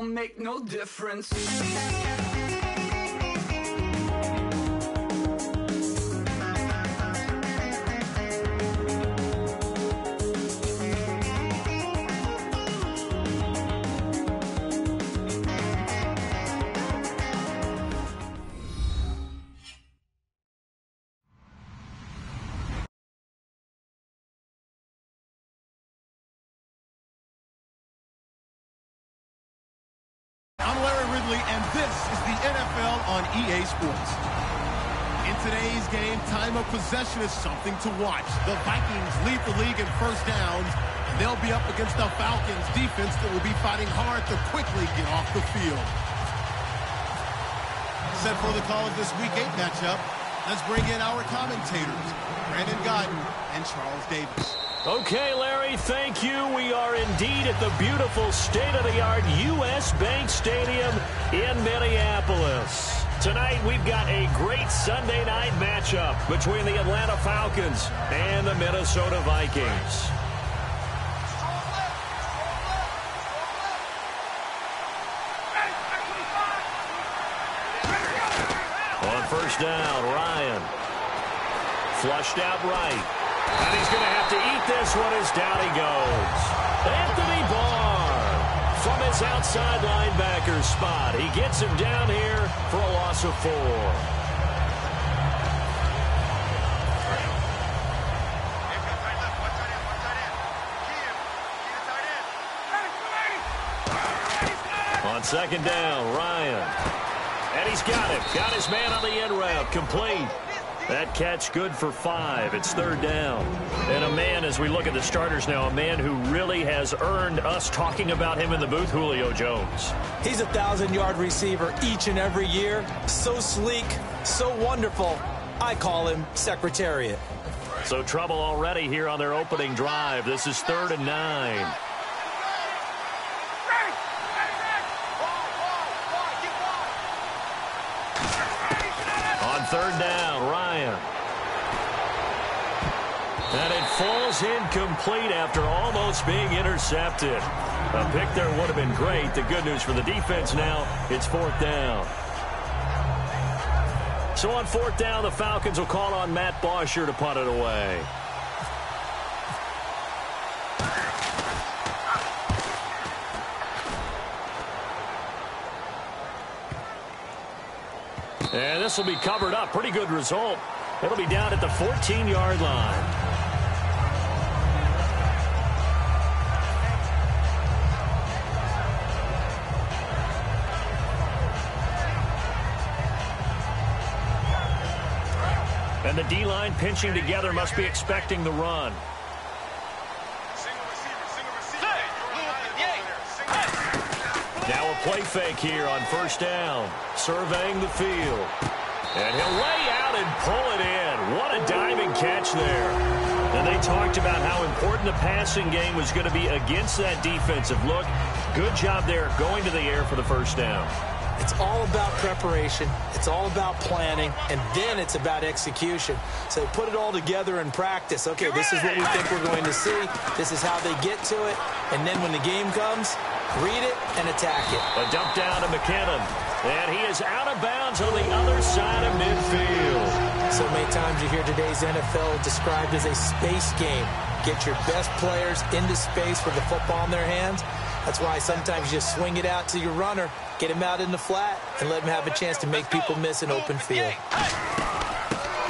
don't make no difference. And this is the NFL on EA Sports. In today's game, time of possession is something to watch. The Vikings lead the league in first downs, and they'll be up against the Falcons defense that will be fighting hard to quickly get off the field. Set for the call of this Week 8 matchup, let's bring in our commentators, Brandon Godden and Charles Davis. Okay, Larry, thank you. We are indeed at the beautiful state-of-the-art U.S. Bank Stadium in Minneapolis. Tonight, we've got a great Sunday night matchup between the Atlanta Falcons and the Minnesota Vikings. On first down, Ryan. Flushed out right. And he's going to have to eat this one as down he goes. Anthony Barr from his outside linebacker spot. He gets him down here for a loss of 4. On second down, Ryan. And he's got it. Got his man on the end route. Complete. That catch good for 5. It's third down. And a man, as we look at the starters now, a man who really has earned us talking about him in the booth, Julio Jones. He's a 1,000-yard receiver each and every year. So sleek, so wonderful. I call him Secretariat. So trouble already here on their opening drive. This is 3rd and 9. Third down, Ryan. And it falls incomplete after almost being intercepted. A pick there would have been great. The good news for the defense now, it's 4th down. So on 4th down, the Falcons will call on Matt Bosher to punt it away. And this will be covered up. Pretty good result. It'll be down at the 14-yard line. And the D-line pinching together must be expecting the run. Now a play fake here on first down. Surveying the field. And he'll lay out and pull it in. What a diving catch there. And they talked about how important the passing game was going to be against that defensive look. Good job there going to the air for the first down. It's all about preparation. It's all about planning. And then it's about execution. So put it all together in practice. Okay, this is what we think we're going to see. This is how they get to it. And then when the game comes, read it and attack it. A dump down to McKinnon. And he is out of bounds on the other side of midfield. So many times you hear today's NFL described as a space game. Get your best players into space with the football in their hands. That's why sometimes you just swing it out to your runner, get him out in the flat, and let him have a chance to make people miss an open field.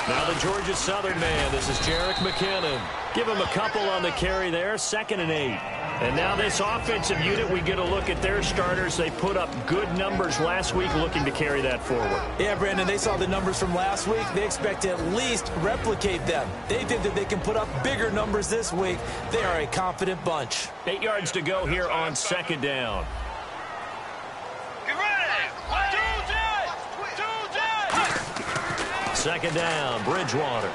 Now the Georgia Southern man, this is Jerick McKinnon. Give him a couple on the carry there, 2nd and 8. And now this offensive unit, we get a look at their starters. They put up good numbers last week looking to carry that forward. Yeah, Brandon, they saw the numbers from last week. They expect to at least replicate them. They think that they can put up bigger numbers this week. They are a confident bunch. 8 yards to go here on 2nd down. Second down, Bridgewater.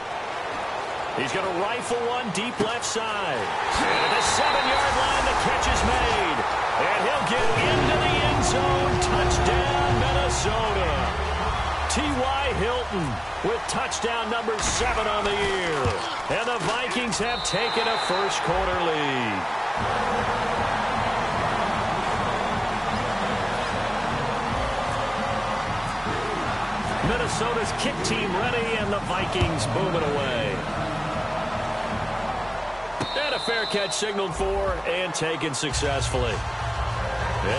He's going to rifle one deep left side. And at the 7-yard line, the catch is made. And he'll get into the end zone. Touchdown, Minnesota. T.Y. Hilton with touchdown number 7 on the year. And the Vikings have taken a first-quarter lead. Minnesota's kick team ready, and the Vikings move it away. And a fair catch signaled for and taken successfully.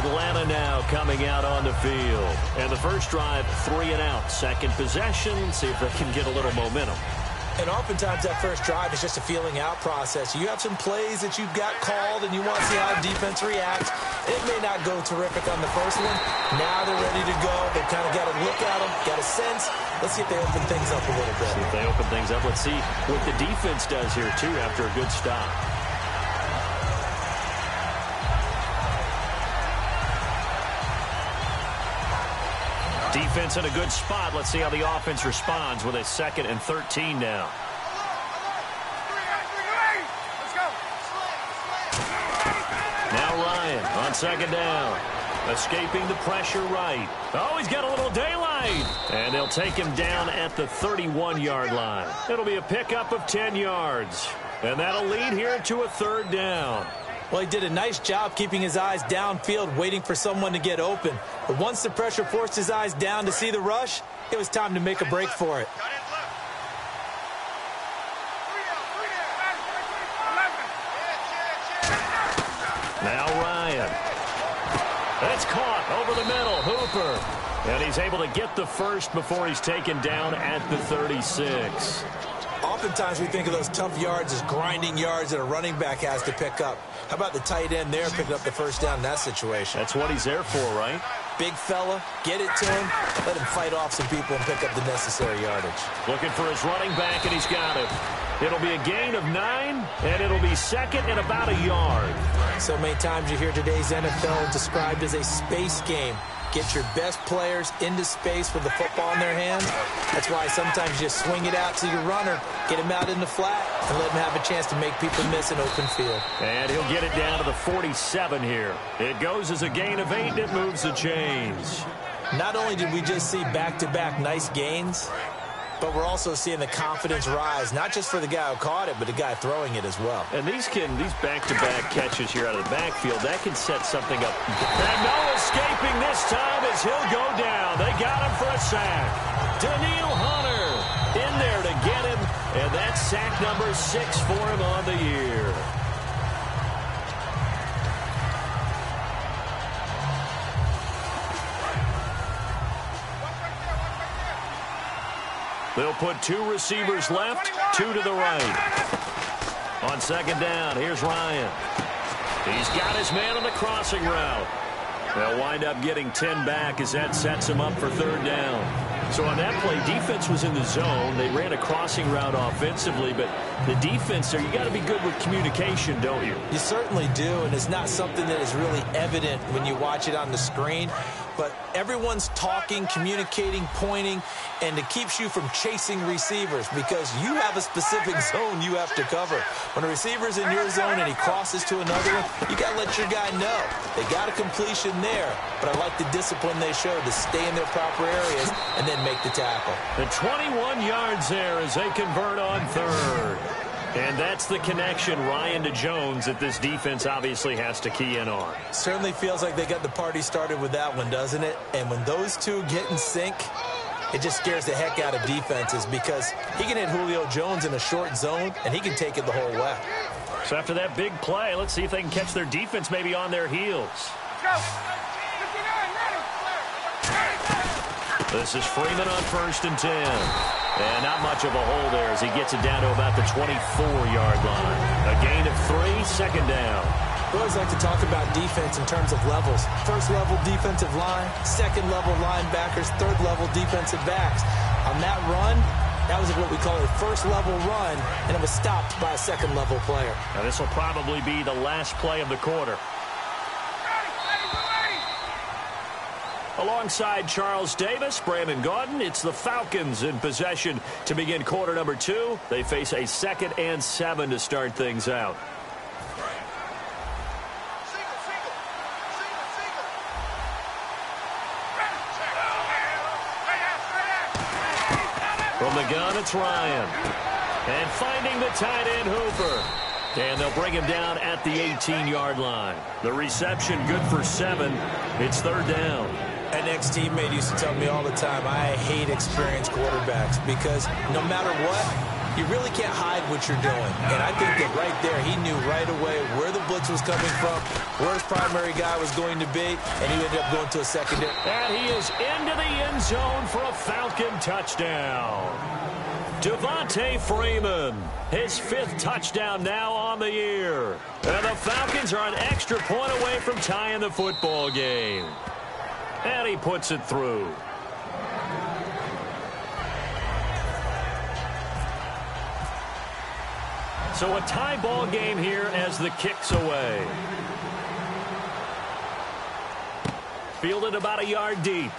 Atlanta now coming out on the field. And the first drive, 3 and out. Second possession, see if they can get a little momentum. And oftentimes that first drive is just a feeling out process. You have some plays that you've got called and you want to see how defense reacts. It may not go terrific on the first one. Now they're ready to go. They've kind of got a look at them, got a sense. Let's see if they open things up a little bit. See if they open things up. Let's see what the defense does here, too, after a good stop. Defense in a good spot. Let's see how the offense responds with a 2nd and 13 now. Now Ryan on 2nd down. Escaping the pressure right. Oh, he's got a little daylight. And they'll take him down at the 31-yard line. It'll be a pickup of 10 yards. And that'll lead here to a 3rd down. Well, he did a nice job keeping his eyes downfield, waiting for someone to get open. But once the pressure forced his eyes down to see the rush, it was time to make a break for it. Now Ryan. That's caught over the middle. Hooper. And he's able to get the first before he's taken down at the 36. Oftentimes we think of those tough yards as grinding yards that a running back has to pick up. How about the tight end there picking up the first down in that situation? That's what he's there for, right? Big fella, get it to him, let him fight off some people and pick up the necessary yardage. Looking for his running back, and he's got it. It'll be a gain of 9, and it'll be 2nd and about a yard. So many times you hear today's NFL described as a space game. Get your best players into space with the football in their hands. That's why sometimes you just swing it out to your runner, get him out in the flat, and let him have a chance to make people miss an open field. And he'll get it down to the 47 here. It goes as a gain of 8, and it moves the chains. Not only did we just see back-to-back nice gains, but we're also seeing the confidence rise, not just for the guy who caught it, but the guy throwing it as well. And these back-to-back catches here out of the backfield, that can set something up. And no escaping this time as he'll go down. They got him for a sack. Danielle Hunter in there to get him, and that's sack number 6 for him on the year. They'll put 2 receivers left, 2 to the right. On 2nd down, here's Ryan. He's got his man on the crossing route. They'll wind up getting 10 back as that sets him up for 3rd down. So on that play, defense was in the zone. They ran a crossing route offensively, but the defense there, you got to be good with communication, don't you? You certainly do, and it's not something that is really evident when you watch it on the screen. But everyone's talking, communicating, pointing, and it keeps you from chasing receivers because you have a specific zone you have to cover. When a receiver's in your zone and he crosses to another one, you got to let your guy know. They got a completion there, but I like the discipline they showed to stay in their proper areas and then make the tackle. The 21 yards there as they convert on 3rd. And that's the connection, Ryan to Jones, that this defense obviously has to key in on. Certainly feels like they got the party started with that one, doesn't it? And when those two get in sync, it just scares the heck out of defenses because he can hit Julio Jones in a short zone, and he can take it the whole way. So after that big play, let's see if they can catch their defense maybe on their heels. This is Freeman on 1st and 10. And not much of a hole there as he gets it down to about the 24-yard line. A gain of 3, 2nd down. We always like to talk about defense in terms of levels. 1st level defensive line, 2nd level linebackers, 3rd level defensive backs. On that run, that was what we call a 1st level run, and it was stopped by a 2nd level player. Now this will probably be the last play of the quarter. Alongside Charles Davis, Brandon Gaudin, it's the Falcons in possession to begin quarter number 2. They face a 2nd and 7 to start things out. From the gun, it's Ryan. And finding the tight end, Hooper. And they'll bring him down at the 18-yard line. The reception good for 7. It's 3rd down. An ex-teammate used to tell me all the time, I hate experienced quarterbacks because no matter what, you really can't hide what you're doing. And I think that right there, he knew right away where the blitz was coming from, where his primary guy was going to be, and he ended up going to a secondary. And he is into the end zone for a Falcon touchdown. Devontae Freeman, his 5th touchdown now on the year. And the Falcons are an extra point away from tying the football game. And he puts it through. So a tie ball game here as the kick's away. Fielded about a yard deep.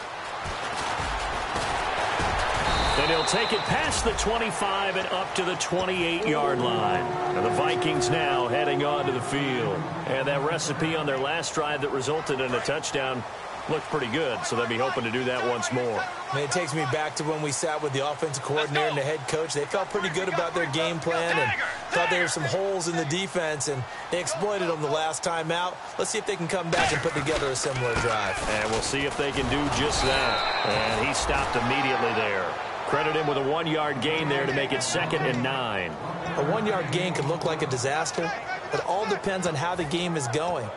And he'll take it past the 25 and up to the 28-yard line. And the Vikings now heading onto the field. And that recipe on their last drive that resulted in a touchdown looked pretty good, so they'll be hoping to do that once more. I mean, it takes me back to when we sat with the offensive coordinator and the head coach. They felt pretty good about their game plan and thought there were some holes in the defense, and they exploited them the last time out. Let's see if they can come back and put together a similar drive. And we'll see if they can do just that. And he stopped immediately there. Credit him with a 1-yard gain there to make it 2nd and 9. A 1-yard gain can look like a disaster. It all depends on how the game is going.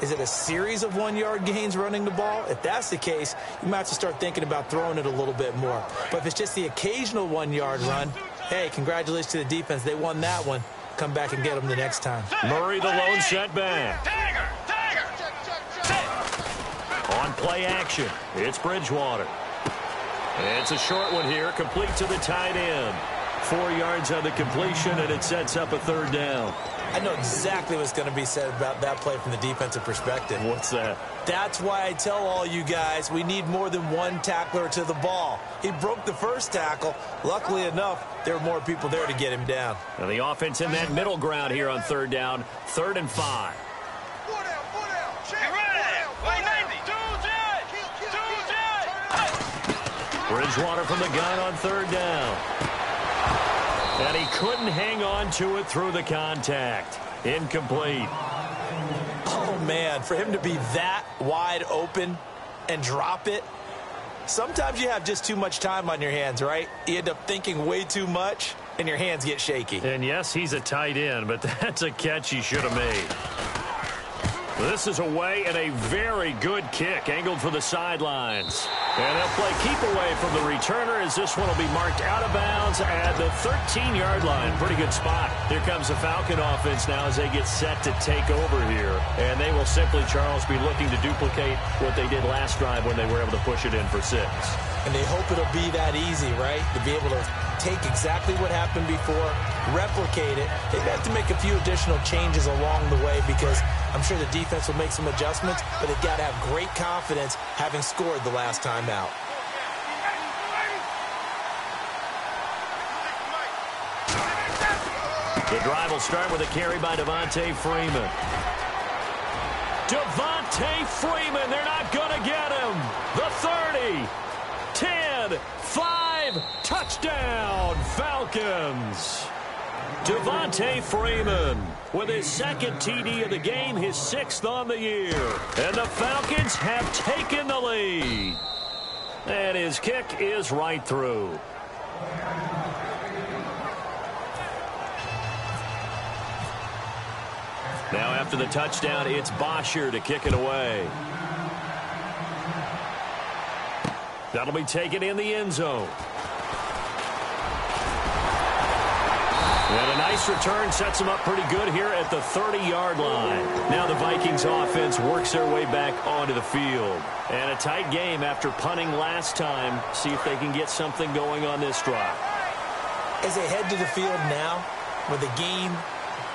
Is it a series of 1-yard gains running the ball? If that's the case, you might have to start thinking about throwing it a little bit more. But if it's just the occasional 1-yard run, hey, congratulations to the defense. They won that one. Come back and get them the next time. Murray the lone setback. On play action, it's Bridgewater. It's a short one here, complete to the tight end. 4 yards on the completion, and it sets up a 3rd down. I know exactly what's going to be said about that play from the defensive perspective. What's that? That's why I tell all you guys we need more than one tackler to the ball. He broke the first tackle. Luckily enough, there were more people there to get him down. Now the offense in that middle ground here on 3rd down, 3rd and 5. Bridgewater from the gun on 3rd down. And he couldn't hang on to it through the contact. Incomplete. Oh, man, for him to be that wide open and drop it. Sometimes you have just too much time on your hands, right? You end up thinking way too much, and your hands get shaky. And yes, he's a tight end, but that's a catch he should have made. This is away and a very good kick, angled for the sidelines. And they'll play keep away from the returner as this one will be marked out of bounds at the 13-yard line. Pretty good spot. Here comes the Falcon offense now as they get set to take over here. And they will simply, Charles, be looking to duplicate what they did last drive when they were able to push it in for 6. And they hope it'll be that easy, right? To be able to take exactly what happened before, replicate it. They've had to make a few additional changes along the way because I'm sure the defense will make some adjustments, but they've got to have great confidence having scored the last time out. The drive will start with a carry by Devontae Freeman. Devontae Freeman, they're not going to get him. The 30, 10, 5, touchdown, Falcons. Devontae Freeman with his 2nd TD of the game, his 6th on the year. And the Falcons have taken the lead. And his kick is right through. Now after the touchdown, it's Bosher to kick it away. That'll be taken in the end zone. And a nice return sets them up pretty good here at the 30-yard line. Now the Vikings offense works their way back onto the field. And a tight game after punting last time. See if they can get something going on this drive. As they head to the field now, with the game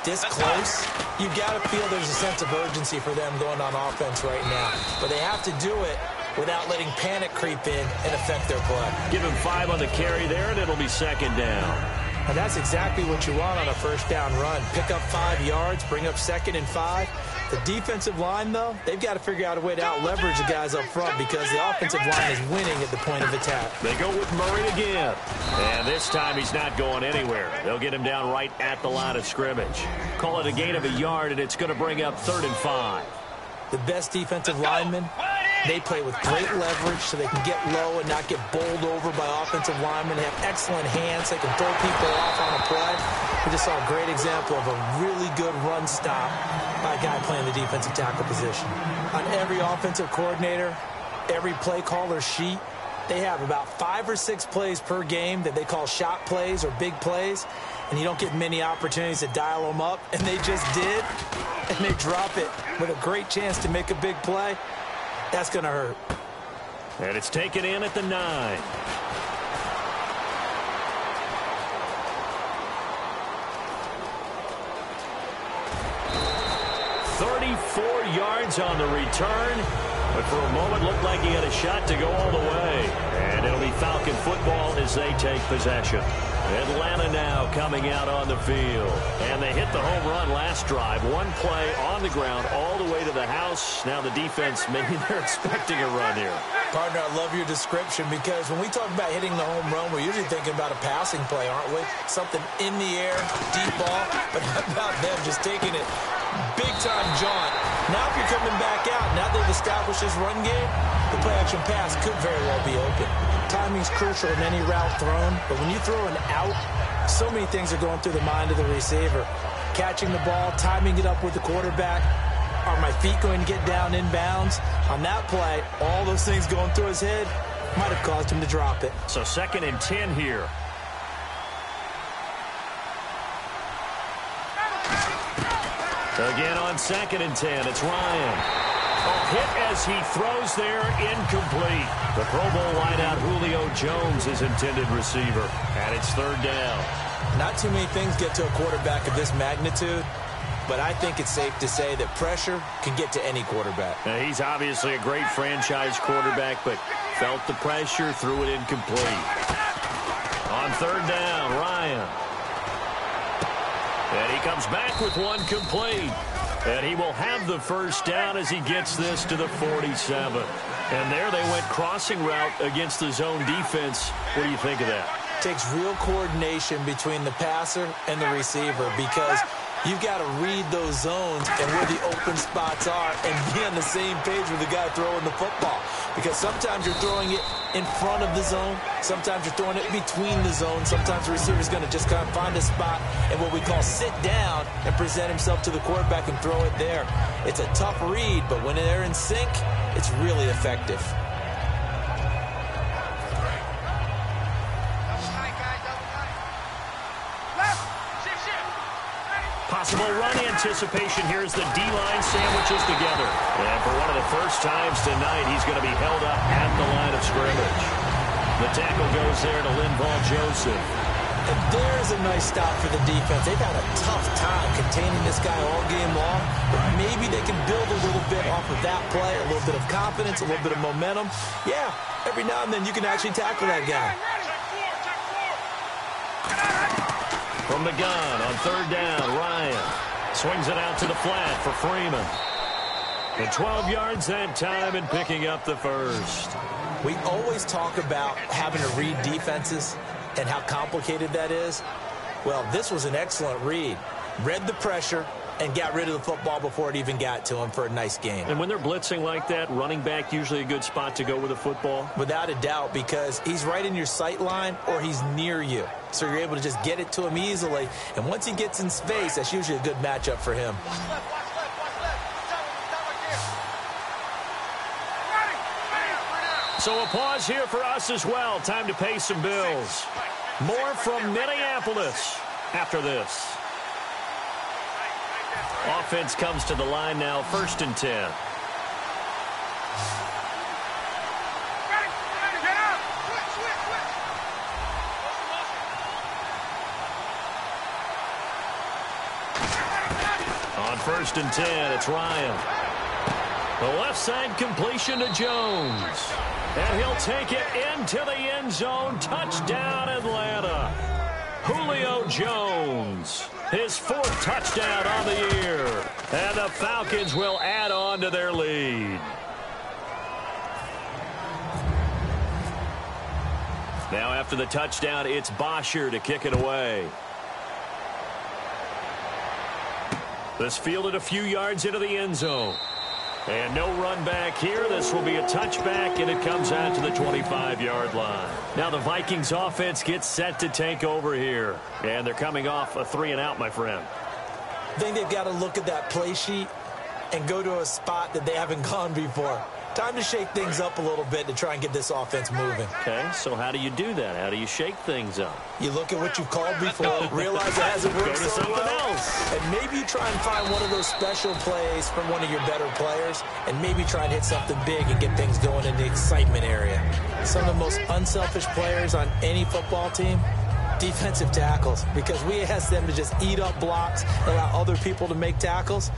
this close, you've got to feel there's a sense of urgency for them going on offense right now. But they have to do it without letting panic creep in and affect their play. Give him 5 on the carry there, and it'll be 2nd down. And that's exactly what you want on a 1st down run. Pick up 5 yards, bring up 2nd and 5. The defensive line, though, they've got to figure out a way to out-leverage the guys up front because the offensive line is winning at the point of attack. They go with Murray again. And this time he's not going anywhere. They'll get him down right at the line of scrimmage. Call it a gain of a yard, and it's going to bring up 3rd and 5. The best defensive lineman They play with great leverage so they can get low and not get bowled over by offensive linemen. They have excellent hands. They can throw people off on a play. We just saw a great example of a really good run stop by a guy playing the defensive tackle position. On every offensive coordinator, every play caller sheet, they have about 5 or 6 plays per game that they call shot plays or big plays, and you don't get many opportunities to dial them up, and they just did, and they drop it with a great chance to make a big play. That's going to hurt. And it's taken in at the 9. Yards on the return, but for a moment looked like he had a shot to go all the way. And it'll be Falcon football as they take possession. Atlanta now coming out on the field. And they hit the home run last drive. One play on the ground all the way to the house. Now the defense, maybe they're expecting a run here. Partner, I love your description because when we talk about hitting the home run, we're usually thinking about a passing play, aren't we? Something in the air, deep ball. But how about them just taking it big-time jaunt? Now if you're coming back out, now they've established this run game, the play-action pass could very well be open. Timing's crucial in any route thrown, but when you throw an out, so many things are going through the mind of the receiver. Catching the ball, timing it up with the quarterback. Are my feet going to get down in bounds? On that play, all those things going through his head might have caused him to drop it. So 2nd and 10 here. Again on 2nd and 10, it's Ryan. Hit as he throws there, incomplete. The Pro Bowl wideout Julio Jones is intended receiver, and it's 3rd down. Not too many things get to a quarterback of this magnitude, but I think it's safe to say that pressure can get to any quarterback. Now, he's obviously a great franchise quarterback, but felt the pressure, threw it incomplete. On 3rd down, Ryan. And he comes back with one complete. And he will have the 1st down as he gets this to the 47. And there they went crossing route against the zone defense. What do you think of that? Takes real coordination between the passer and the receiver because you've got to read those zones and where the open spots are and be on the same page with the guy throwing the football. Because sometimes you're throwing it in front of the zone. Sometimes you're throwing it between the zones. Sometimes the receiver's going to just kind of find a spot and what we call sit down and present himself to the quarterback and throw it there. It's a tough read, but when they're in sync, it's really effective. Possible run anticipation here as the D-line sandwiches together. And for one of the first times tonight, he's going to be held up at the line of scrimmage. The tackle goes there to Linval Joseph. And there's a nice stop for the defense. They've had a tough time containing this guy all game long, but maybe they can build a little bit off of that play, a little bit of confidence, a little bit of momentum. Yeah, every now and then you can actually tackle that guy. From the gun on 3rd down, Ryan swings it out to the flat for Freeman. And 12 yards that time and picking up the 1st. We always talk about having to read defenses and how complicated that is. Well, this was an excellent read. Read the pressure and got rid of the football before it even got to him for a nice game. And when they're blitzing like that, running back usually a good spot to go with the football? Without a doubt, because he's right in your sight line or he's near you. So you're able to just get it to him easily. And once he gets in space, that's usually a good matchup for him. So a pause here for us as well. Time to pay some bills. More from Minneapolis after this. Offense comes to the line now, 1st and 10. On 1st and 10, it's Ryan. The left side completion to Jones. And he'll take it into the end zone. Touchdown, Atlanta. Julio Jones, his 4th touchdown on the year. And the Falcons will add on to their lead. Now after the touchdown, it's Bosher to kick it away. This fielded a few yards into the end zone. And no run back here. This will be a touchback, and it comes out to the 25-yard line. Now the Vikings offense gets set to take over here. And they're coming off a 3-and-out, my friend. I think they've got to look at that play sheet and go to a spot that they haven't gone before. Time to shake things up a little bit to try and get this offense moving. Okay, so how do you do that? How do you shake things up? You look at what you've called before, realize it hasn't worked so well, and maybe you try and find one of those special plays from one of your better players, and maybe try and hit something big and get things going in the excitement area. Some of the most unselfish players on any football team, defensive tackles, because we ask them to just eat up blocks, allow other people to make tackles.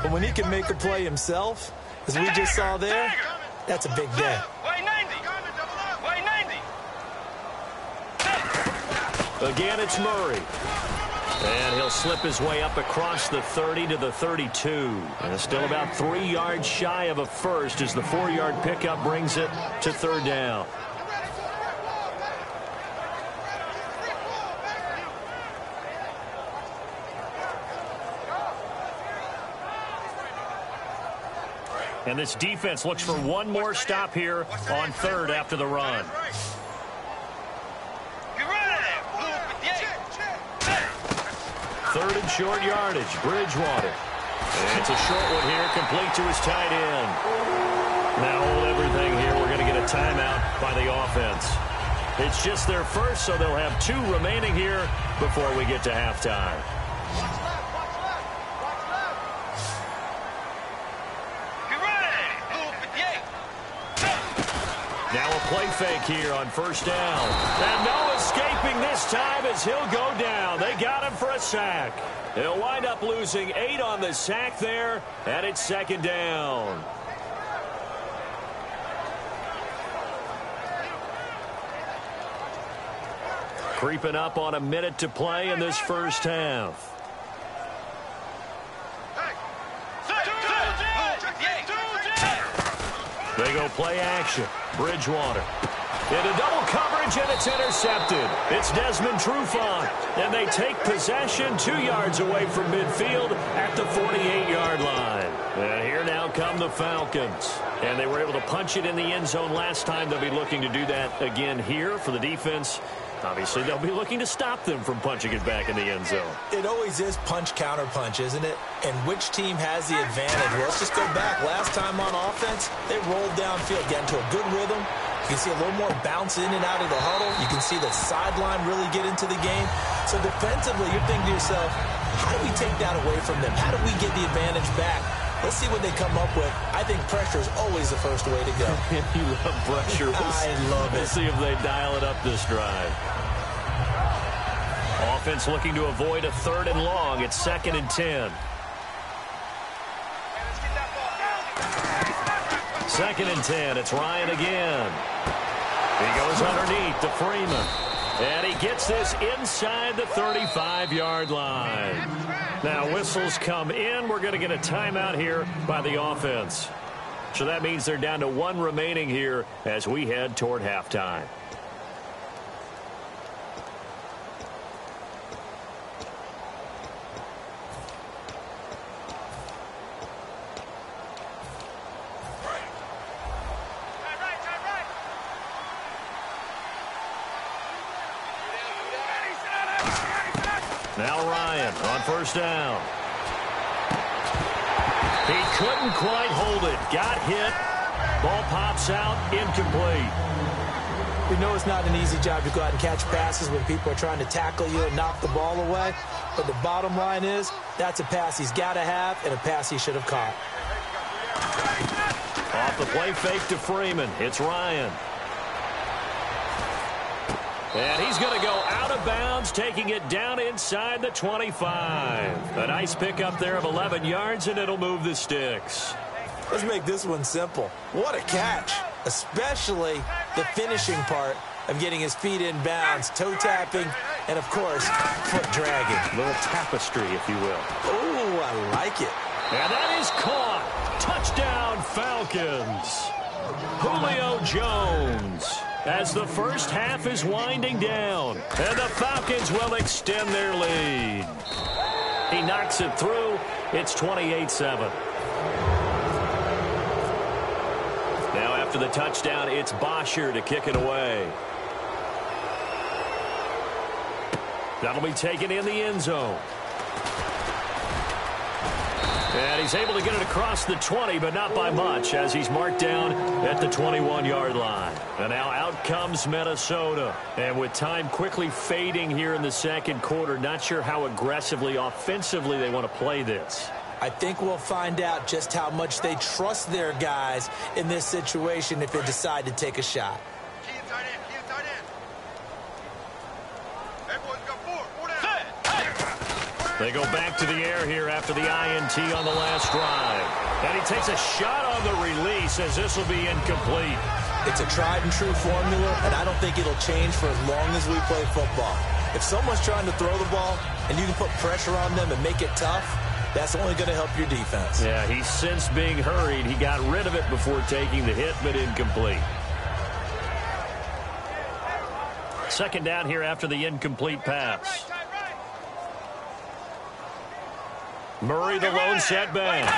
But when he can make a play himself, as we just saw there, that's a big day. Again, it's Murray. And he'll slip his way up across the 30 to the 32. And still about 3 yards shy of a first as the 4-yard pickup brings it to third down. And this defense looks for one more stop here on third after the run. Third and short yardage, Bridgewater. And it's a short one here, complete to his tight end. Now hold everything here. We're going to get a timeout by the offense. It's just their first, so they'll have 2 remaining here before we get to halftime. Now a play fake here on first down. And no escaping this time as he'll go down. They got him for a sack. He'll wind up losing 8 on the sack there, and it's second down. Creeping up on a minute to play in this first half. They go play action. Bridgewater into double coverage, and it's intercepted. It's Desmond Trufant, and they take possession 2 yards away from midfield at the 48-yard line. And here now come the Falcons. And they were able to punch it in the end zone last time. They'll be looking to do that again here for the defense. Obviously, they'll be looking to stop them from punching it back in the end zone. It always is punch-counter-punch, isn't it? And which team has the advantage? Well, let's just go back. Last time on offense, they rolled downfield, got into a good rhythm. You can see a little more bounce in and out of the huddle. You can see the sideline really get into the game. So defensively, you're thinking to yourself, how do we take that away from them? How do we get the advantage back? Let's see what they come up with. I think pressure is always the first way to go. You love pressure. I love it. We'll see if they dial it up this drive. Offense looking to avoid a 3rd and long. It's 2nd and 10. 2nd and 10. It's Ryan again. He goes underneath to Freeman. And he gets this inside the 35-yard line. Now whistles come in. We're going to get a timeout here by the offense. So that means they're down to 1 remaining here as we head toward halftime. Now Ryan on first down. He couldn't quite hold it. Got hit. Ball pops out. Incomplete. We know it's not an easy job to go out and catch passes when people are trying to tackle you and knock the ball away. But the bottom line is, that's a pass he's got to have and a pass he should have caught. Off the play fake to Freeman. It's Ryan. And he's going to go out of bounds, taking it down inside the 25. A nice pickup there of 11 yards, and it'll move the sticks. Let's make this one simple. What a catch, especially the finishing part of getting his feet in bounds, toe tapping, and, of course, foot dragging. A little tapestry, if you will. Oh, I like it. And that is caught. Touchdown, Falcons. Julio Jones. As the first half is winding down, and the Falcons will extend their lead. He knocks it through. It's 28-7. after the touchdown, it's Bosher to kick it away. That'll be taken in the end zone. And he's able to get it across the 20, but not by much, as he's marked down at the 21-yard line. And now out comes Minnesota. And with time quickly fading here in the second quarter, not sure how aggressively, offensively they want to play this. I think we'll find out just how much they trust their guys in this situation if they decide to take a shot. They go back to the air here after the INT on the last drive. And he takes a shot on the release as this will be incomplete. It's a tried-and-true formula, and I don't think it'll change for as long as we play football. If someone's trying to throw the ball and you can put pressure on them and make it tough, that's only going to help your defense. Yeah, he's since being hurried. He got rid of it before taking the hit, but incomplete. Second down here after the incomplete pass. Murray, the lone setback.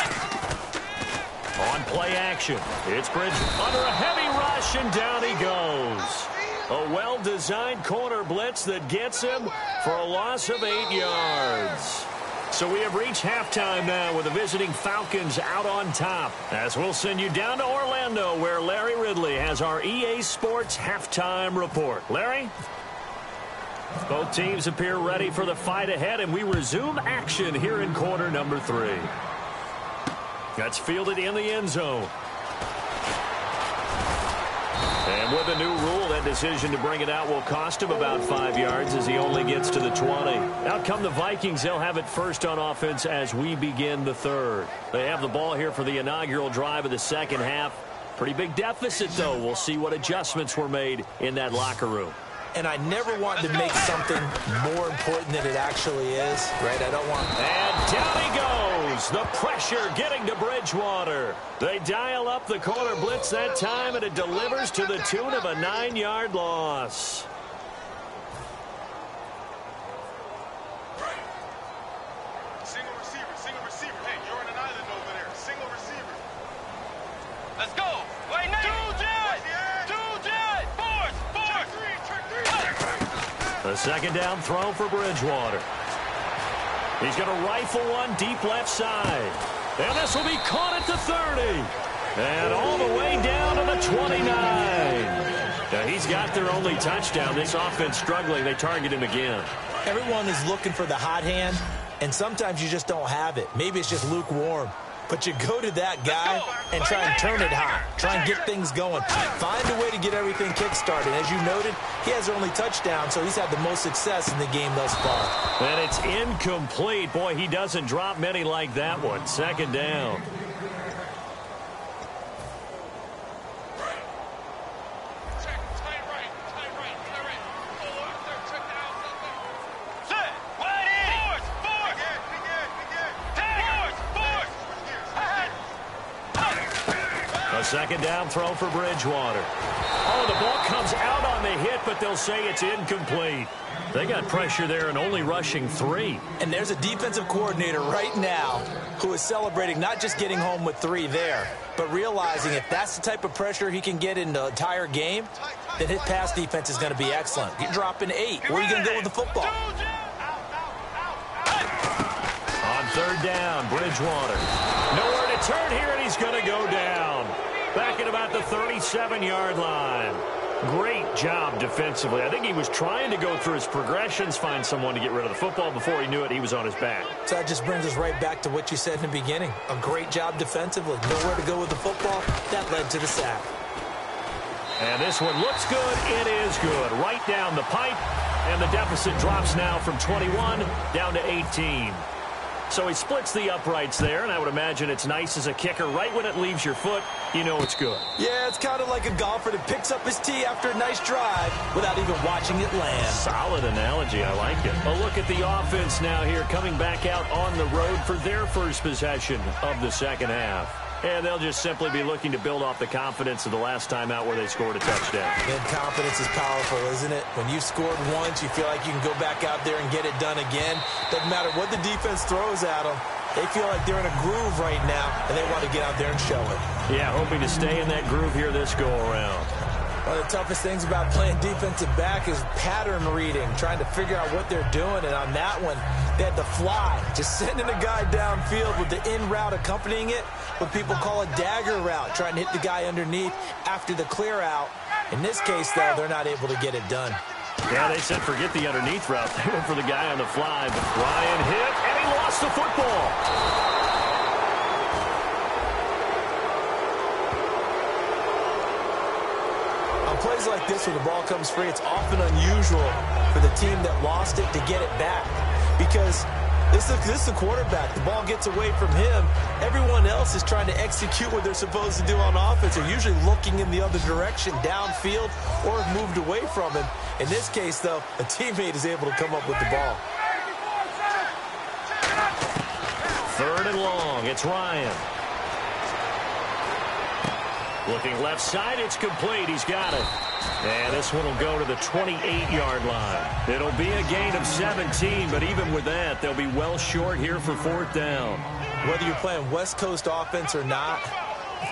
On play action, it's Bridge under a heavy rush, and down he goes. A well-designed corner blitz that gets him for a loss of 8 yards. So we have reached halftime now with the visiting Falcons out on top. As we'll send you down to Orlando, where Larry Ridley has our EA Sports halftime report. Larry? Both teams appear ready for the fight ahead, and we resume action here in quarter number 3. That's fielded in the end zone. And with the new rule, that decision to bring it out will cost him about 5 yards as he only gets to the 20. Out come the Vikings. They'll have it first on offense as we begin the third. They have the ball here for the inaugural drive of the second half. Pretty big deficit, though. We'll see what adjustments were made in that locker room. And I never want to make something more important than it actually is, right? I don't want... And down he goes. The pressure getting to Bridgewater. They dial up the corner blitz that time, and it delivers to the tune of a 9-yard loss. Single receiver. Hey, you're on an island over there. Single receiver. Let's go. Wait, now. A second down throw for Bridgewater. He's going to rifle one deep left side. And this will be caught at the 30. And all the way down to the 29. Now, he's got their only touchdown. This offense struggling. They target him again. Everyone is looking for the hot hand, and sometimes you just don't have it. Maybe it's just lukewarm. But you go to that guy and try and turn it hot. Try and get things going. Find a way to get everything kick-started. As you noted, he has their only touchdown, so he's had the most success in the game thus far. And it's incomplete. Boy, he doesn't drop many like that one. Second down. Second down throw for Bridgewater. Oh, the ball comes out on the hit, but they'll say it's incomplete. They got pressure there and only rushing 3. And there's a defensive coordinator right now who is celebrating not just getting home with 3 there, but realizing if that's the type of pressure he can get in the entire game, then his pass defense is going to be excellent. You're dropping 8. Where are you going to go with the football? On third down, Bridgewater. Nowhere to turn here, and he's going to go down. Back at about the 37-yard line. Great job defensively. I think he was trying to go through his progressions, find someone to get rid of the football. Before he knew it, he was on his back. So that just brings us right back to what you said in the beginning. A great job defensively. Nowhere to go with the football. That led to the sack. And this one looks good. It is good. Right down the pipe. And the deficit drops now from 21 down to 18. So he splits the uprights there, and I would imagine it's nice as a kicker. Right when it leaves your foot, you know it's good. Yeah, it's kind of like a golfer that picks up his tee after a nice drive without even watching it land. Solid analogy. I like it. A look at the offense now here, coming back out on the road for their first possession of the second half. And they'll just simply be looking to build off the confidence of the last time out where they scored a touchdown. And confidence is powerful, isn't it? When you've scored once, you feel like you can go back out there and get it done again. Doesn't matter what the defense throws at them. They feel like they're in a groove right now, and they want to get out there and show it. Yeah, hoping to stay in that groove here this go-around. One of the toughest things about playing defensive back is pattern reading, trying to figure out what they're doing. And on that one, they had the fly, just sending a guy downfield with the in route accompanying it, what people call a dagger route, trying to hit the guy underneath after the clear out. In this case, though, they're not able to get it done. Yeah, they said forget the underneath route. They went for the guy on the fly, but Ryan hit, and he lost the football. On plays like this, when the ball comes free, it's often unusual for the team that lost it to get it back, because this is the quarterback. The ball gets away from him. Everyone else is trying to execute what they're supposed to do on offense. They're usually looking in the other direction, downfield, or have moved away from him. In this case, though, a teammate is able to come up with the ball. 3rd and long. It's Ryan. Looking left side, it's complete. He's got it. And this one will go to the 28-yard line. It'll be a gain of 17, but even with that, they'll be well short here for 4th down. Whether you're playing West Coast offense or not,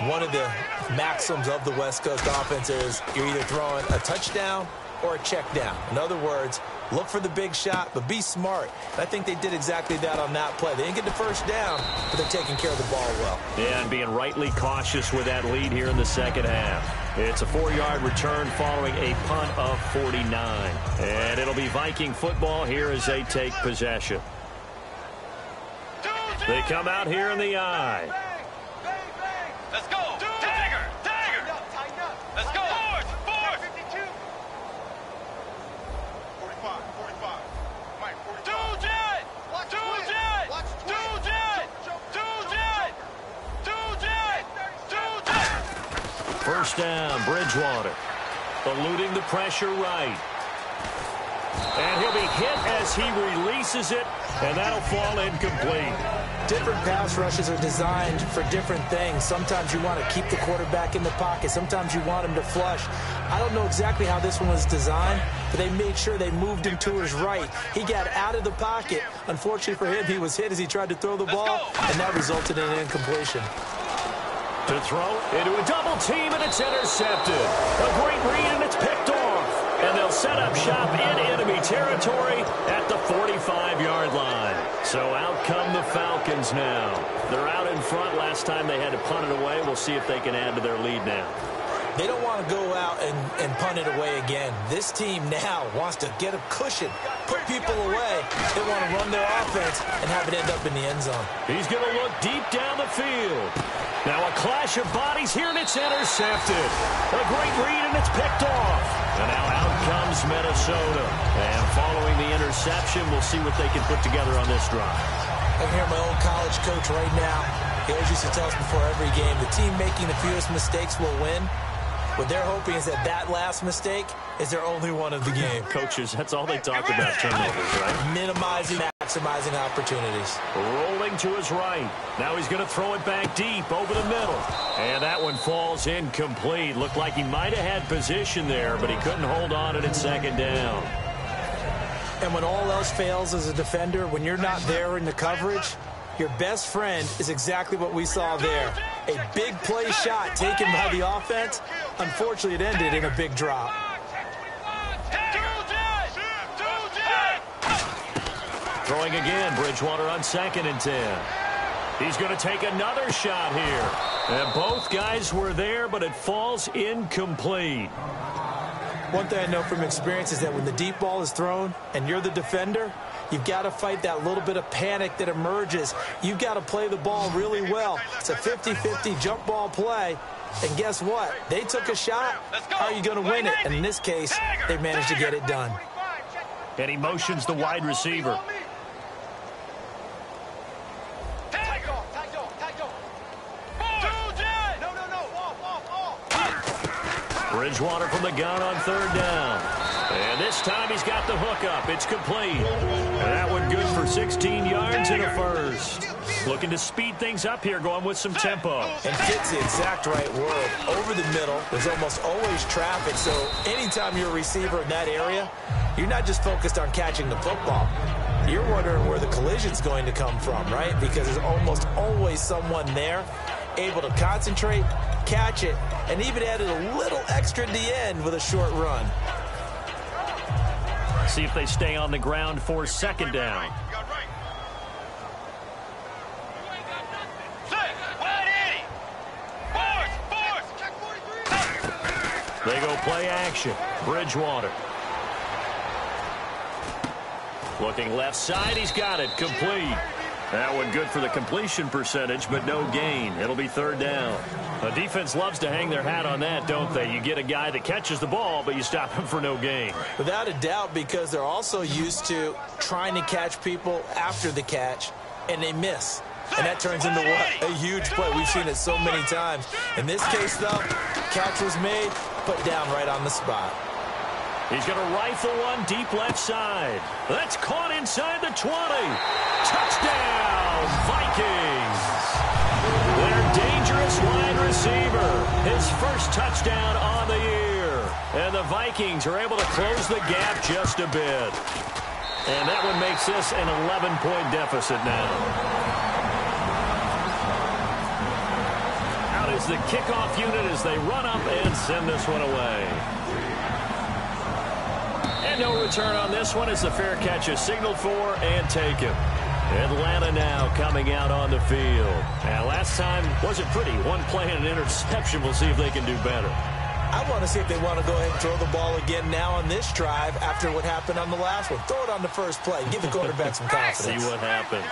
one of the maxims of the West Coast offense is you're either throwing a touchdown or a check down. In other words, look for the big shot, but be smart. And I think they did exactly that on that play. They didn't get the first down, but they're taking care of the ball well. Yeah, and being rightly cautious with that lead here in the second half. It's a 4-yard return following a punt of 49. And it'll be Viking football here as they take possession. They come out here in the I. Let's go. Tiger. Let's go. Fourth. 52. 45. Mike, 45. Two jet. First down, Bridgewater. Eluding the pressure right. And he'll be hit as he releases it, and that'll fall incomplete. Different pass rushes are designed for different things. Sometimes you want to keep the quarterback in the pocket. Sometimes you want him to flush. I don't know exactly how this one was designed, but they made sure they moved him to his right. He got out of the pocket. Unfortunately for him, he was hit as he tried to throw the ball, and that resulted in an incompletion. To throw into a double team, and it's intercepted. A great read, and it's picked off. And they'll set up shop in enemy territory at the 45-yard line. So out come the Falcons now. They're out in front. Last time they had to punt it away. We'll see if they can add to their lead now. They don't want to go out and punt it away again. This team now wants to get a cushion, put people away. They want to run their offense and have it end up in the end zone. He's going to look deep down the field. Now a clash of bodies here, and it's intercepted. A great read, and it's picked off. And now out comes Minnesota. And following the interception, we'll see what they can put together on this drive. I can hear my old college coach right now. He always used to tell us before every game, the team making the fewest mistakes will win. What they're hoping is that last mistake is their only one of the game. Coaches, that's all they talk about, turnovers, right? Minimizing, maximizing opportunities. Rolling to his right. Now he's going to throw it back deep over the middle. And that one falls incomplete. Looked like he might have had position there, but he couldn't hold on to it at second down. And when all else fails as a defender, when you're not there in the coverage, your best friend is exactly what we saw there. A big play shot taken by the offense. Unfortunately, it ended in a big drop. Throwing again, Bridgewater on 2nd and 10. He's going to take another shot here. And both guys were there, but it falls incomplete. One thing I know from experience is that when the deep ball is thrown and you're the defender, you've got to fight that little bit of panic that emerges. You've got to play the ball really well. It's a 50-50 jump ball play. And guess what? They took a shot. How are you going to win it? And in this case, they managed to get it done. And he motions the wide receiver. Bridgewater from the gun on 3rd down. And this time he's got the hook up. It's complete. And that one good for 16 yards and a first. Looking to speed things up here, going with some tempo. And fits the exact right word. Over the middle, there's almost always traffic. So anytime you're a receiver in that area, you're not just focused on catching the football. you're wondering where the collision's going to come from, right? Because there's almost always someone there able to concentrate, catch it, and even added a little extra at the end with a short run. See if they stay on the ground for second down. They go play action. Bridgewater. Looking left side. He's got it. Complete. That one good for the completion percentage, but no gain. It'll be third down. The defense loves to hang their hat on that, don't they? You get a guy that catches the ball, but you stop him for no gain. Without a doubt, because they're also used to trying to catch people after the catch, and they miss. And that turns into what? A huge play. We've seen it so many times. In this case, though, catch was made, put down right on the spot. He's going to rifle one deep left side. That's caught inside the 20. Touchdown, Vikings. Their dangerous wide receiver. His first touchdown on the year. And the Vikings are able to close the gap just a bit. And that one makes this an 11-point deficit now. Out is the kickoff unit as they run up and send this one away. And no return on this one as the fair catch is signaled for and taken. Atlanta now coming out on the field. Now, last time wasn't pretty. One play and an interception. We'll see if they can do better. I want to see if they want to go ahead and throw the ball again now on this drive after what happened on the last one. Throw it on the first play. Give the quarterback some confidence. See what happens.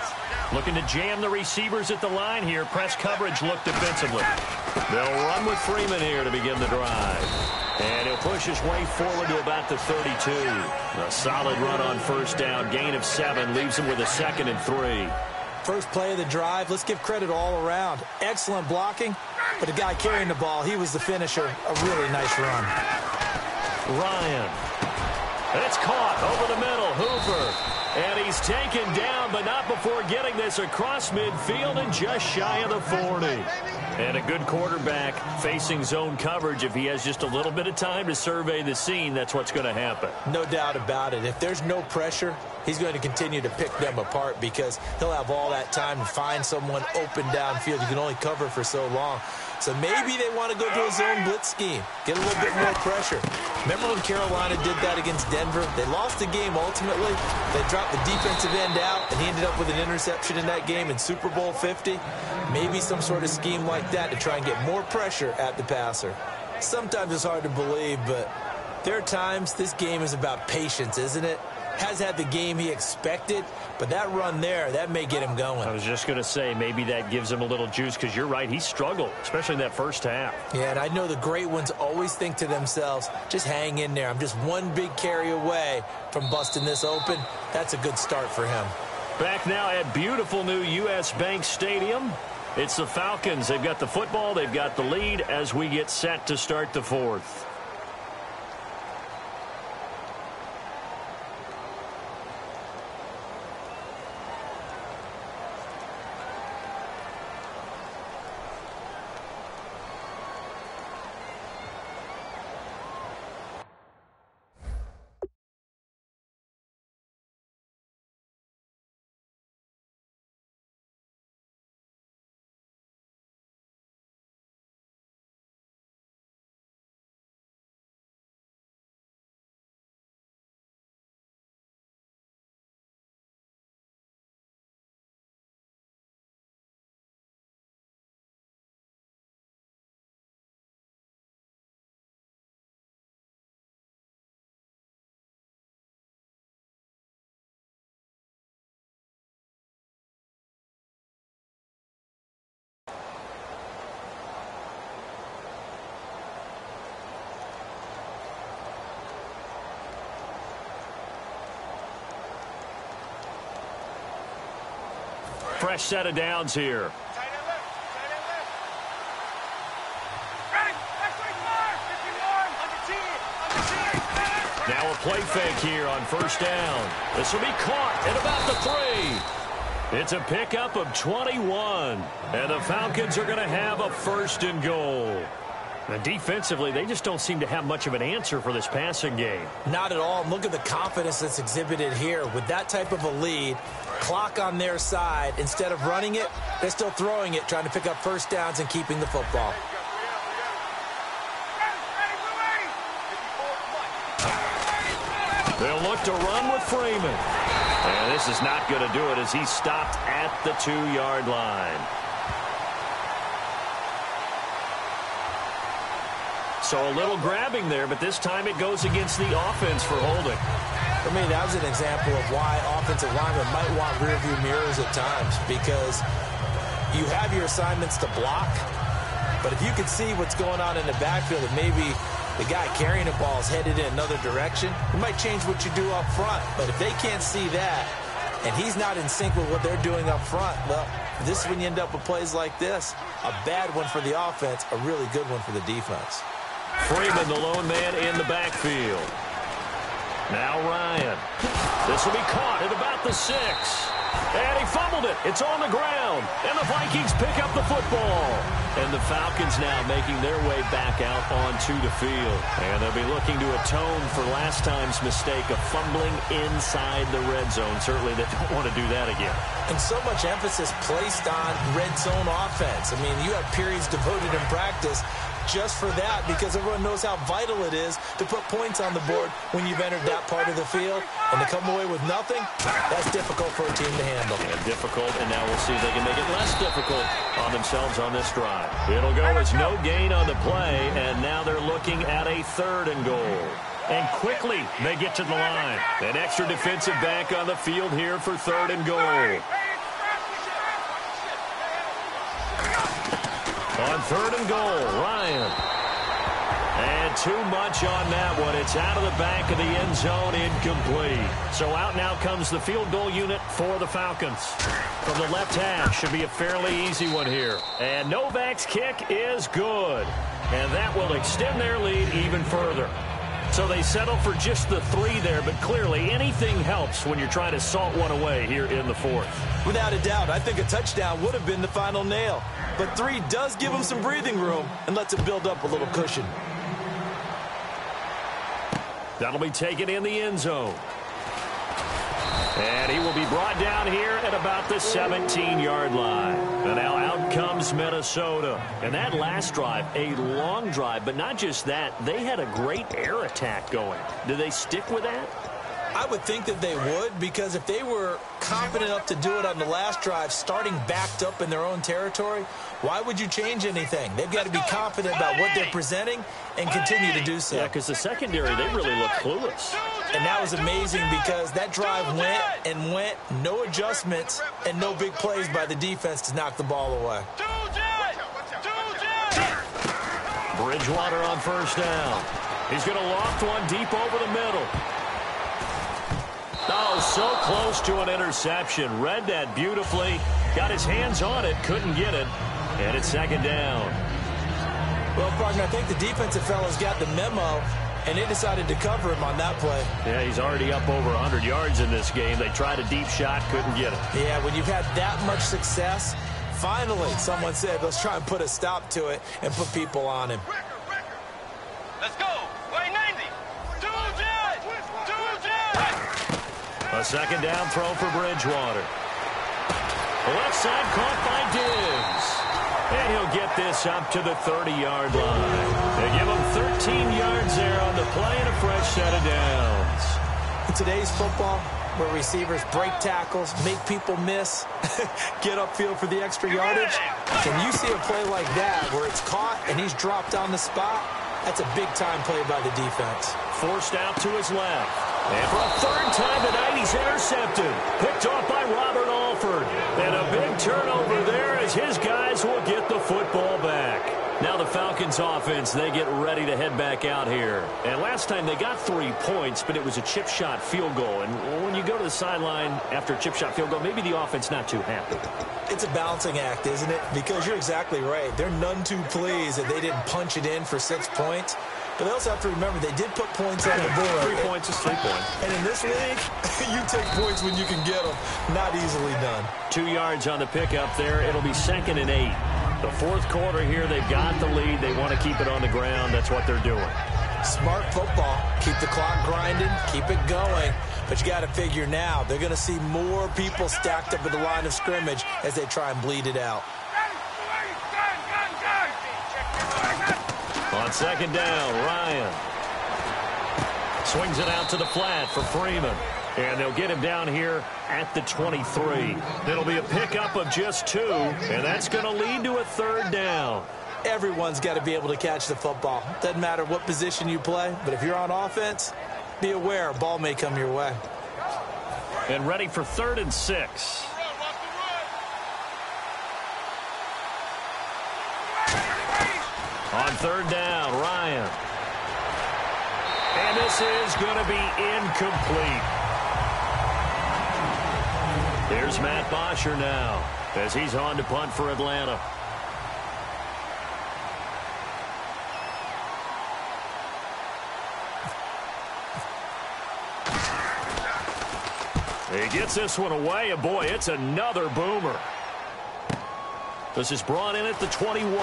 Looking to jam the receivers at the line here. Press coverage look defensively. They'll run with Freeman here to begin the drive. And he'll push his way forward to about the 32. A solid run on first down. Gain of 7 leaves him with a 2nd and 3. First play of the drive. Let's give credit all around. Excellent blocking. But the guy carrying the ball, he was the finisher. A really nice run. Ryan. It's caught over the middle. Hooper. And he's taken down, but not before getting this across midfield and just shy of the 40. And a good quarterback facing zone coverage. If he has just a little bit of time to survey the scene, that's what's going to happen. No doubt about it. If there's no pressure, he's going to continue to pick them apart because he'll have all that time to find someone open downfield. You can only cover for so long. So maybe they want to go to a zone blitz scheme, get a little bit more pressure. Remember when Carolina did that against Denver? They lost the game ultimately. They dropped the defensive end out, and he ended up with an interception in that game in Super Bowl 50. Maybe some sort of scheme like that to try and get more pressure at the passer. Sometimes it's hard to believe, but there are times this game is about patience, isn't it? Has had the game he expected, but that run there, that may get him going. I was just going to say, maybe that gives him a little juice because you're right, he struggled, especially in that first half. Yeah, and I know the great ones always think to themselves, just hang in there. I'm just one big carry away from busting this open. That's a good start for him. Back now at beautiful new U.S. Bank Stadium. It's the Falcons. They've got the football. They've got the lead as we get set to start the fourth. Fresh set of downs here. Now a play fake here on first down. This will be caught at about the 3. It's a pickup of 21. And the Falcons are going to have a 1st and goal. And defensively, they just don't seem to have much of an answer for this passing game. Not at all. Look at the confidence that's exhibited here. With that type of a lead, clock on their side, instead of running it, they're still throwing it, trying to pick up first downs and keeping the football. They'll look to run with Freeman. And this is not going to do it as he's stopped at the 2-yard line. So a little grabbing there, but this time it goes against the offense for holding. For me, that was an example of why offensive linemen might want rearview mirrors at times, because you have your assignments to block, but if you can see what's going on in the backfield and maybe the guy carrying the ball is headed in another direction, it might change what you do up front. But if they can't see that and he's not in sync with what they're doing up front, well, this is when you end up with plays like this. A bad one for the offense, a really good one for the defense. Freeman, the lone man in the backfield. Now Ryan. This will be caught at about the 6. And he fumbled it. It's on the ground. And the Vikings pick up the football. And the Falcons now making their way back out onto the field. And they'll be looking to atone for last time's mistake of fumbling inside the red zone. Certainly they don't want to do that again. And so much emphasis placed on red zone offense. I mean, you have periods devoted in practice just for that, because everyone knows how vital it is to put points on the board when you've entered that part of the field. And to come away with nothing, that's difficult for a team to handle. And difficult, and now we'll see if they can make it less difficult on themselves on this drive. It'll go as no gain on the play, and now they're looking at a 3rd and goal. And quickly they get to the line. An extra defensive back on the field here for 3rd and goal. On 3rd and goal, Ryan. And too much on that one. It's out of the back of the end zone, incomplete. So out now comes the field goal unit for the Falcons. From the left hash, should be a fairly easy one here. And Novak's kick is good. And that will extend their lead even further. So they settle for just the 3 there, but clearly anything helps when you're trying to salt one away here in the 4th. Without a doubt, I think a touchdown would have been the final nail. But 3 does give them some breathing room and lets it build up a little cushion. That'll be taken in the end zone. And he will be brought down here at about the 17-yard line. And now out comes Minnesota. And that last drive, a long drive, but not just that, they had a great air attack going. Do they stick with that? I would think that they would, because if they were confident enough to do it on the last drive, starting backed up in their own territory, why would you change anything? They've got to be confident about what they're presenting and continue to do so. Yeah, because the secondary, they really look clueless. And that was amazing, because that drive went and went, no adjustments, and no big plays by the defense to knock the ball away. Bridgewater on 1st down. He's going to loft one deep over the middle. Oh, so close to an interception. Read that beautifully. Got his hands on it. Couldn't get it. And it's 2nd down. Well, partner, I think the defensive fellas got the memo, and they decided to cover him on that play. Yeah, he's already up over 100 yards in this game. They tried a deep shot, couldn't get it. Yeah, when you've had that much success, finally someone said, let's try and put a stop to it and put people on him. Let's go. Way 90. A 2nd down throw for Bridgewater. The left side caught by Diggs. And he'll get this up to the 30-yard line. They give him 13 yards there on the play and a fresh set of downs. In today's football, where receivers break tackles, make people miss, get upfield for the extra yardage, can you see a play like that where it's caught and he's dropped on the spot? That's a big-time play by the defense. Forced out to his left. And for a 3rd time tonight, he's intercepted. Picked off by Robert Alford. And a big turnover there as his guys will get the football back. Now the Falcons offense, they get ready to head back out here. And last time they got 3 points, but it was a chip shot field goal. And when you go to the sideline after a chip shot field goal, maybe the offense not too happy. It's a balancing act, isn't it? Because you're exactly right. They're none too pleased that they didn't punch it in for 6 points. But they also have to remember they did put points on the board. 3 points is 3 points. And in this league, you take points when you can get them. Not easily done. 2 yards on the pickup there. It'll be 2nd and 8. The fourth quarter here, they've got the lead. They want to keep it on the ground. That's what they're doing. Smart football. Keep the clock grinding. Keep it going. But you got to figure now, they're going to see more people stacked up at the line of scrimmage as they try and bleed it out. On second down, Ryan swings it out to the flat for Freeman. And they'll get him down here at the 23. It'll be a pickup of just 2, and that's going to lead to a third down. Everyone's got to be able to catch the football. Doesn't matter what position you play, but if you're on offense, be aware a ball may come your way. And ready for 3rd and 6. On 3rd down, Ryan. And this is going to be incomplete. Here's Matt Bosher now as he's on to punt for Atlanta. He gets this one away, and boy, it's another boomer. This is brought in at the 21.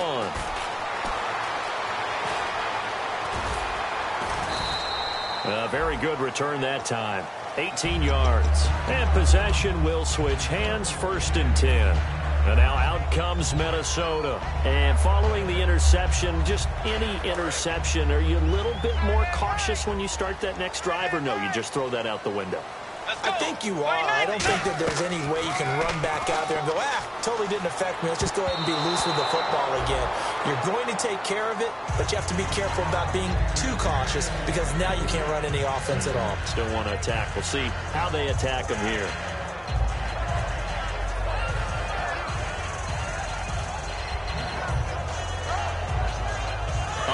A very good return that time. 18 yards. And possession will switch hands, 1st and 10. And now out comes Minnesota. And following the interception, just any interception, are you a little bit more cautious when you start that next drive, or no, you just throw that out the window? I think you are. I don't think that there's any way you can run back out there and go, totally didn't affect me. Let's just go ahead and be loose with the football again. You're going to take care of it, but you have to be careful about being too cautious because now you can't run any offense at all. Still want to attack. We'll see how they attack them here.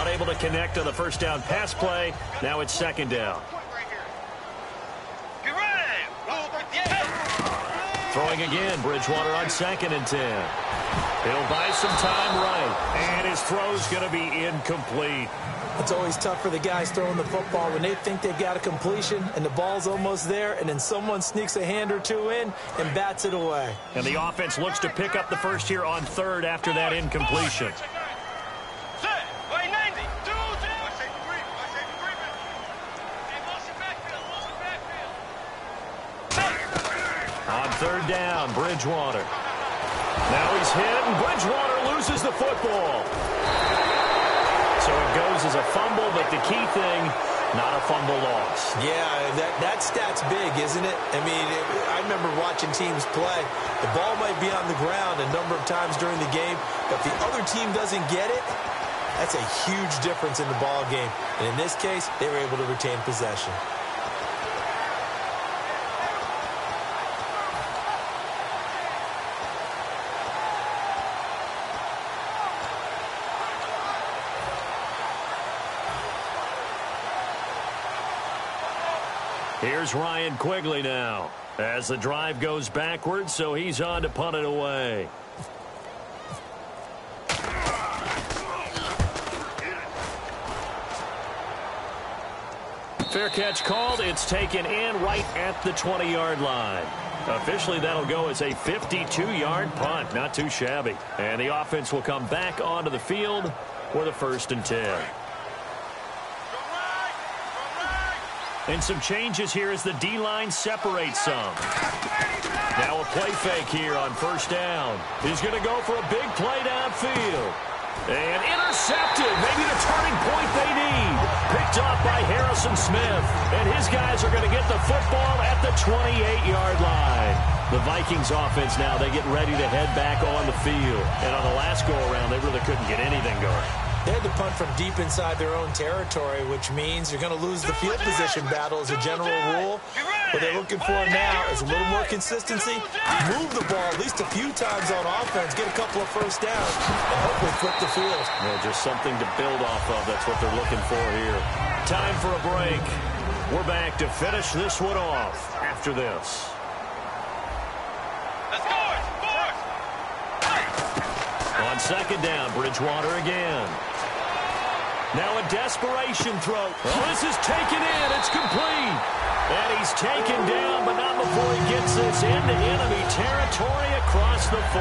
Unable to connect on the first down pass play. Now it's 2nd down. Throwing again, Bridgewater on 2nd and 10. He'll buy some time right, and his throw's going to be incomplete. It's always tough for the guys throwing the football when they think they've got a completion and the ball's almost there, and then someone sneaks a hand or two in and bats it away. And the offense looks to pick up the first here on 3rd after that incompletion. On 3rd down, Bridgewater. Now he's hit, and Bridgewater loses the football. So it goes as a fumble, but the key thing, not a fumble loss. Yeah, that stat's big, isn't it? I mean, I remember watching teams play. The ball might be on the ground a number of times during the game, but if the other team doesn't get it, that's a huge difference in the ball game. And in this case, they were able to retain possession. Here's Ryan Quigley now as the drive goes backwards, so he's on to punt it away. Fair catch called. It's taken in right at the 20-yard line. Officially, that'll go as a 52-yard punt. Not too shabby. And the offense will come back onto the field for the 1st and 10. And some changes here as the D-line separates some. Now a play fake here on 1st down. He's going to go for a big play downfield. And intercepted. Maybe the turning point they need. Picked off by Harrison Smith. And his guys are going to get the football at the 28-yard line. The Vikings offense now, they get ready to head back on the field. And on the last go-around, they really couldn't get anything going. They had to punt from deep inside their own territory, which means you're going to lose the field position battle as a general rule. What they're looking for now is a little more consistency, move the ball at least a few times on offense, get a couple of first downs, and hopefully flip the field. Yeah, just something to build off of. That's what they're looking for here. Time for a break. We're back to finish this one off after this. On 2nd down, Bridgewater again. Now a desperation throw. Oh, this is taken in. It's complete. And he's taken down, but not before he gets this into enemy territory across the 40.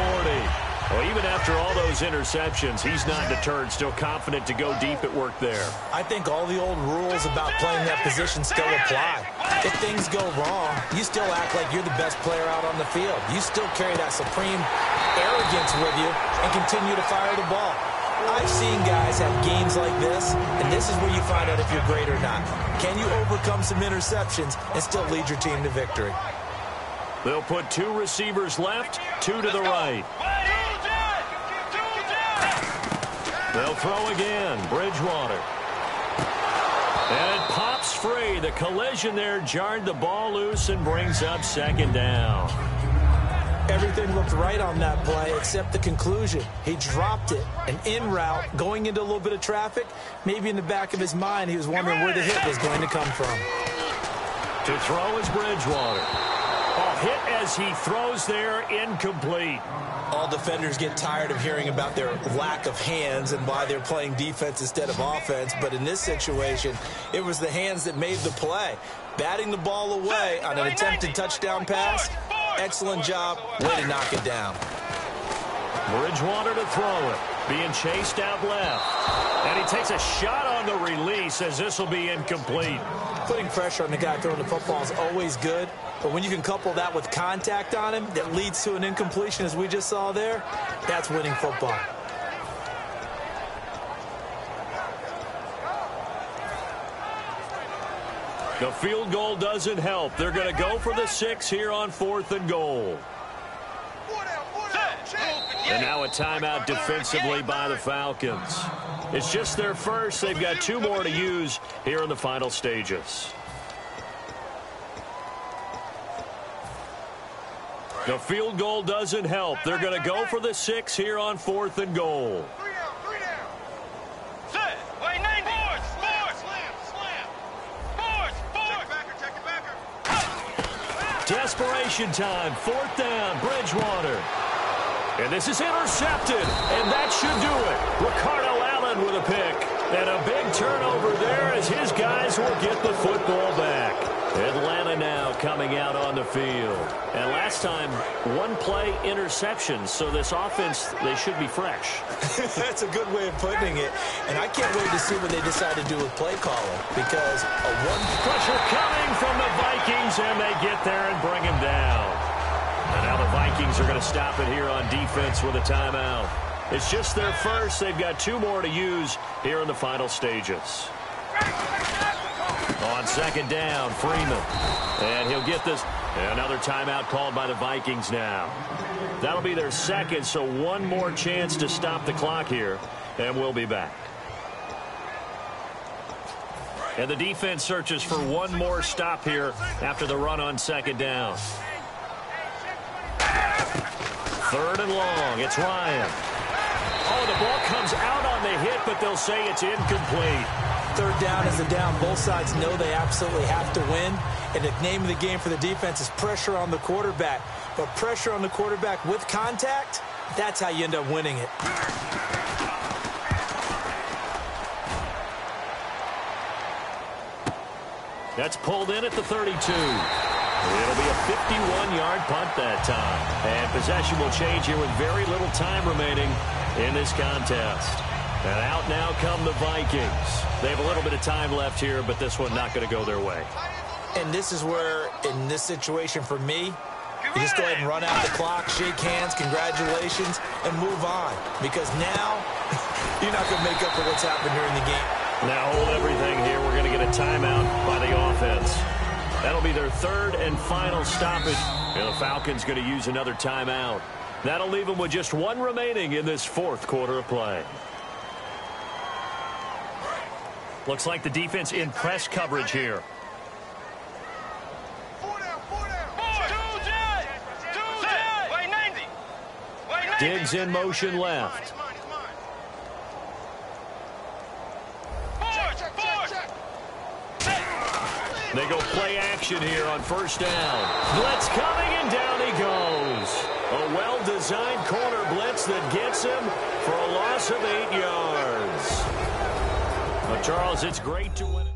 Well, even after all those interceptions, he's not deterred, still confident to go deep at work there. I think all the old rules about playing that position still apply. If things go wrong, you still act like you're the best player out on the field. You still carry that supreme arrogance with you and continue to fire the ball. I've seen guys have games like this, and this is where you find out if you're great or not. Can you overcome some interceptions and still lead your team to victory? They'll put 2 receivers left, 2 to the right. They'll throw again. Bridgewater. And it pops free. The collision there jarred the ball loose and brings up second down. Everything looked right on that play except the conclusion. He dropped it, an in route, going into a little bit of traffic. Maybe in the back of his mind, he was wondering where the hit was going to come from. To throw is Bridgewater. Hit as he throws there, incomplete. All defenders get tired of hearing about their lack of hands and why they're playing defense instead of offense. But in this situation, it was the hands that made the play. Batting the ball away on an attempted touchdown pass. Excellent job. Way to knock it down. Bridgewater to throw it. Being chased out left. And he takes a shot on the release as this will be incomplete. Putting pressure on the guy throwing the football is always good. But when you can couple that with contact on him that leads to an incompletion, as we just saw there, that's winning football. The field goal doesn't help. They're going to go for the 6 here on 4th and goal. And now a timeout defensively by the Falcons. It's just their first. They've got 2 more to use here in the final stages. The field goal doesn't help. They're going to go for the 6 here on 4th and goal. Desperation time. 4th down. Bridgewater. And this is intercepted. And that should do it. Ricardo Allen with a pick. And a big turnover there as his guys will get the football back. Atlanta now coming out on the field. And last time, 1 play interception. So this offense, they should be fresh. That's a good way of putting it. And I can't wait to see what they decide to do with play calling. Because pressure coming from the Vikings, and they get there and bring him down. And now the Vikings are going to stop it here on defense with a timeout. It's just their first. They've got 2 more to use here in the final stages. On 2nd down, Freeman. And he'll get this. Another timeout called by the Vikings now. That'll be their 2nd, so 1 more chance to stop the clock here. And we'll be back. And the defense searches for 1 more stop here after the run on 2nd down. 3rd and long. It's Ryan. Oh, the ball comes out on the hit, but they'll say it's incomplete. 3rd down is a down. Both sides know they absolutely have to win. And the name of the game for the defense is pressure on the quarterback. But pressure on the quarterback with contact, that's how you end up winning it. That's pulled in at the 32. It'll be a 51-yard punt that time. And possession will change here with very little time remaining in this contest. And out now come the Vikings. They have a little bit of time left here, but this one not going to go their way. And this is where, in this situation for me, you just go ahead and run out the clock, shake hands, congratulations, and move on. Because now, you're not going to make up for what's happened here in the game. Now hold everything here. We're going to get a timeout by the offense. That'll be their 3rd and final stoppage. And the Falcons going to use another timeout. That'll leave them with just 1 remaining in this 4th quarter of play. Looks like the defense in press coverage here. Diggs in motion left. They go play action here on 1st down. Blitz coming, and down he goes. A well-designed corner blitz that gets him for a loss of 8 yards. But Charles, it's great to win.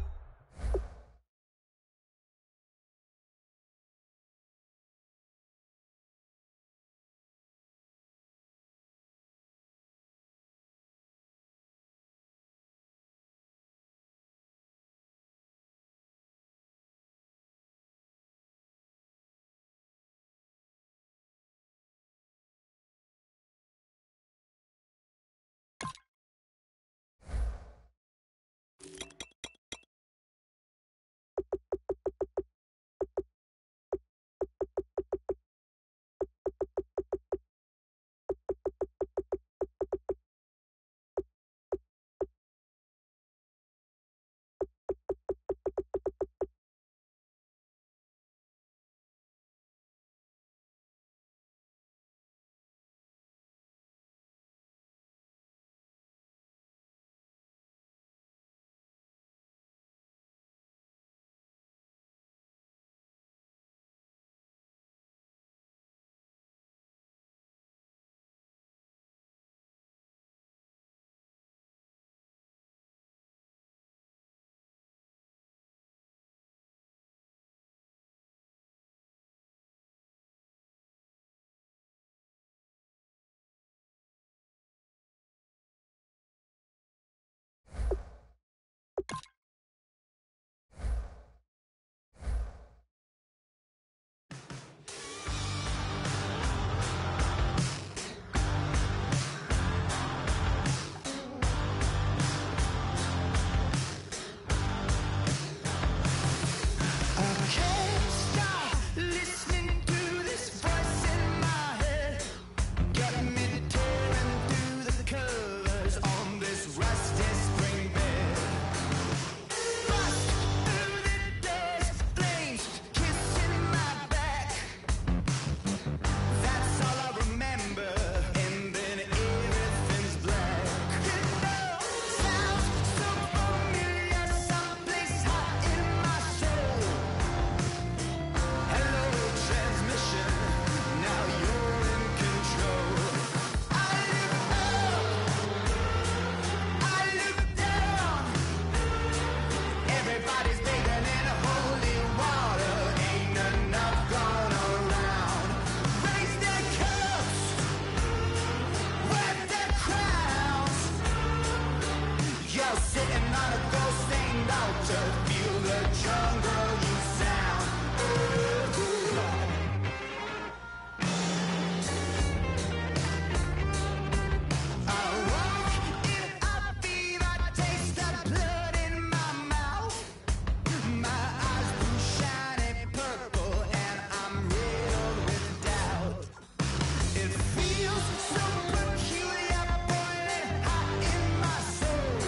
You're sitting on a ghost stained altar. Feel the jungle you sound. I walk in a fever, I taste the blood in my mouth. My eyes blue shiny purple and I'm riddled with doubt. It feels so peculiar, boiling hot in my soul.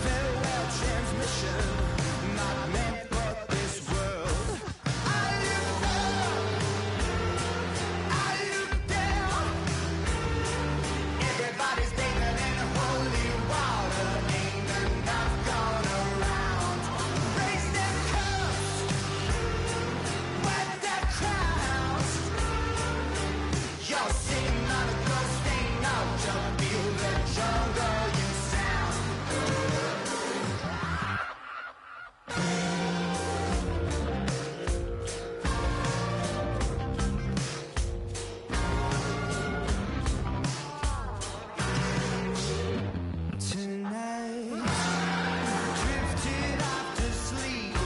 Farewell transmission, not meant for this world. I look up, I look down. Everybody's bathing in holy water. Ain't enough gone around. Raise their cups, wet their crowns. You're sitting on a ghost stained altar. Feel the jungle you sound. Tonight, drifted off to sleep.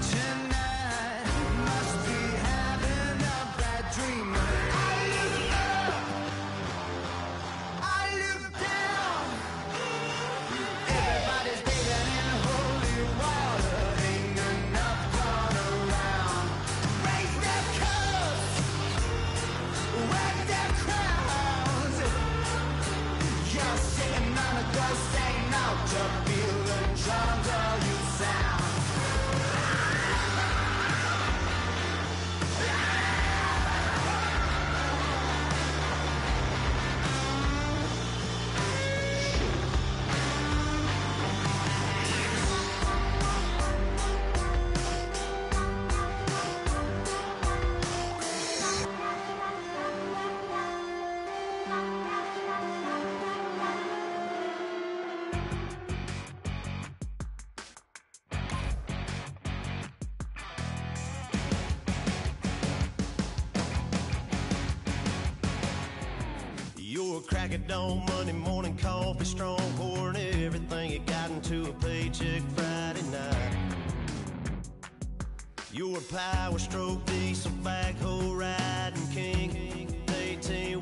Tonight, must be having a bad dream. I look up, I look down. Everybody's bathing in holy water. Ain't enough gone around. Raise their cups, wag their crowns. You're sitting on a ghost stained altar. Feel the jungle you sound. You're a crack at dawn, Monday morning coffee, strong, pouring everything you got into a paycheck Friday night. You're a power stroke, diesel backhoe riding king, 18